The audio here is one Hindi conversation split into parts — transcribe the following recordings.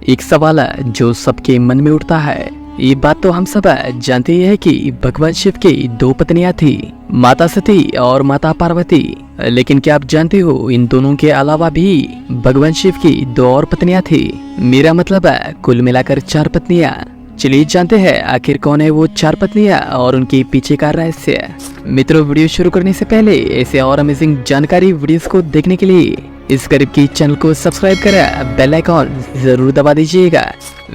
एक सवाल है जो सबके मन में उठता है। ये बात तो हम सब जानते ही है कि भगवान शिव की दो पत्नियां थी, माता सती और माता पार्वती। लेकिन क्या आप जानते हो इन दोनों के अलावा भी भगवान शिव की दो और पत्नियां थी। मेरा मतलब है कुल मिलाकर 4 पत्नियां। चलिए जानते हैं आखिर कौन है वो 4 पत्नियां और उनके पीछे का रहस्य। मित्रों, वीडियो शुरू करने से पहले ऐसे और अमेजिंग जानकारी वीडियोस को देखने के लिए इस गरीब की चैनल को सब्सक्राइब कर बेल आइकॉन जरूर दबा दीजिएगा।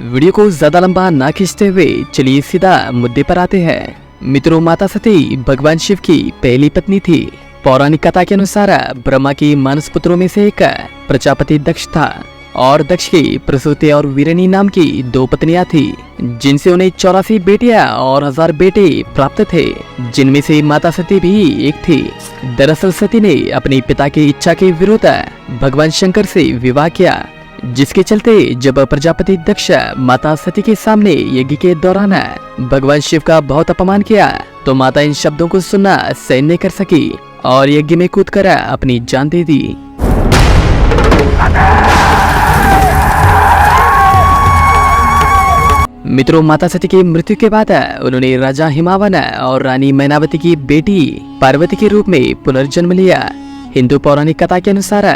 वीडियो को ज्यादा लंबा ना खींचते हुए चलिए सीधा मुद्दे पर आते हैं। मित्रों, माता सती भगवान शिव की पहली पत्नी थी। पौराणिक कथा के अनुसार ब्रह्मा की मानस पुत्रों में से एक प्रजापति दक्ष था और दक्ष की प्रसूति और वीरणी नाम की 2 पत्नियां थी, जिनसे उन्हें 84 बेटियां और 1000 बेटे प्राप्त थे, जिनमें से माता सती भी एक थी। दरअसल सती ने अपने पिता की इच्छा के विरुद्ध भगवान शंकर से विवाह किया, जिसके चलते जब प्रजापति दक्ष माता सती के सामने यज्ञ के दौरान भगवान शिव का बहुत अपमान किया तो माता इन शब्दों को सुनना सहन नहीं कर सकी और यज्ञ में कूदकर अपनी जान दे दी। मित्रों, माता सती की मृत्यु के बाद उन्होंने राजा हिमावन और रानी मैनावती की बेटी पार्वती के रूप में पुनर्जन्म लिया। हिंदू पौराणिक कथा के अनुसार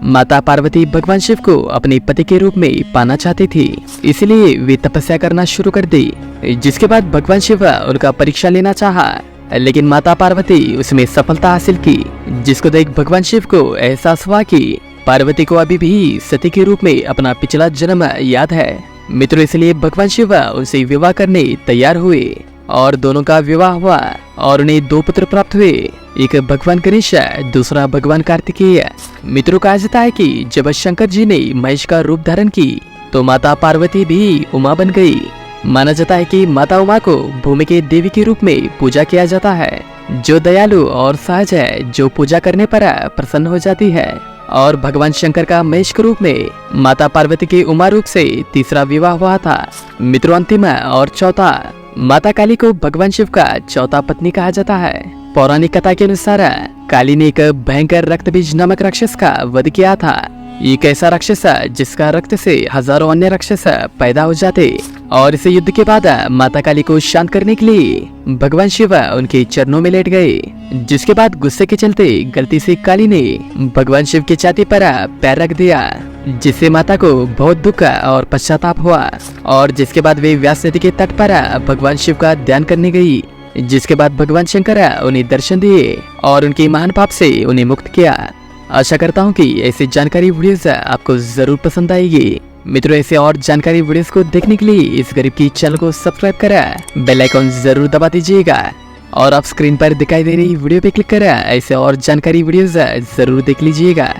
माता पार्वती भगवान शिव को अपने पति के रूप में पाना चाहती थी, इसलिए वे तपस्या करना शुरू कर दी, जिसके बाद भगवान शिव उनका परीक्षा लेना चाहा, लेकिन माता पार्वती उसमें सफलता हासिल की, जिसको देख भगवान शिव को एहसास हुआ कि पार्वती को अभी भी सती के रूप में अपना पिछला जन्म याद है। मित्रों, इसलिए भगवान शिव उनसे विवाह करने तैयार हुए और दोनों का विवाह हुआ और उन्हें 2 पुत्र प्राप्त हुए, एक भगवान गणेश, दूसरा भगवान कार्तिकेय। मित्रों, कहा जाता है कि जब शंकर जी ने महेश का रूप धारण की तो माता पार्वती भी उमा बन गई। माना जाता है कि माता उमा को भूमि के देवी के रूप में पूजा किया जाता है, जो दयालु और सहज है, जो पूजा करने पर प्रसन्न हो जाती है। और भगवान शंकर का महेश के रूप में माता पार्वती के उमा रूप से तीसरा विवाह हुआ था। मित्रों, अंतिम और चौथा माता काली को भगवान शिव का चौथा पत्नी कहा जाता है। पौराणिक कथा के अनुसार काली ने एक भयंकर रक्तबीज नामक राक्षस का वध किया था। एक ऐसा राक्षस जिसका रक्त से हजारों अन्य राक्षस पैदा हो जाते और इस युद्ध के बाद माता काली को शांत करने के लिए भगवान शिव उनके चरणों में लेट गए, जिसके बाद गुस्से के चलते गलती से काली ने भगवान शिव की छाती पर पैर रख दिया, जिससे माता को बहुत दुख और पश्चाताप हुआ और जिसके बाद वे व्यास नदी के तट पर भगवान शिव का ध्यान करने गई, जिसके बाद भगवान शंकर उन्हें दर्शन दिए और उनके महान पाप से उन्हें मुक्त किया। आशा करता हूँ कि ऐसी जानकारी वीडियोस आपको जरूर पसंद आएगी। मित्रों, ऐसे और जानकारी वीडियोस को देखने के लिए इस गरीब की चैनल को सब्सक्राइब करें, बेल आइकॉन जरूर दबा दीजिएगा और आप स्क्रीन पर दिखाई दे रही वीडियो पे क्लिक करें ऐसे और जानकारी वीडियोस जरूर देख लीजिएगा।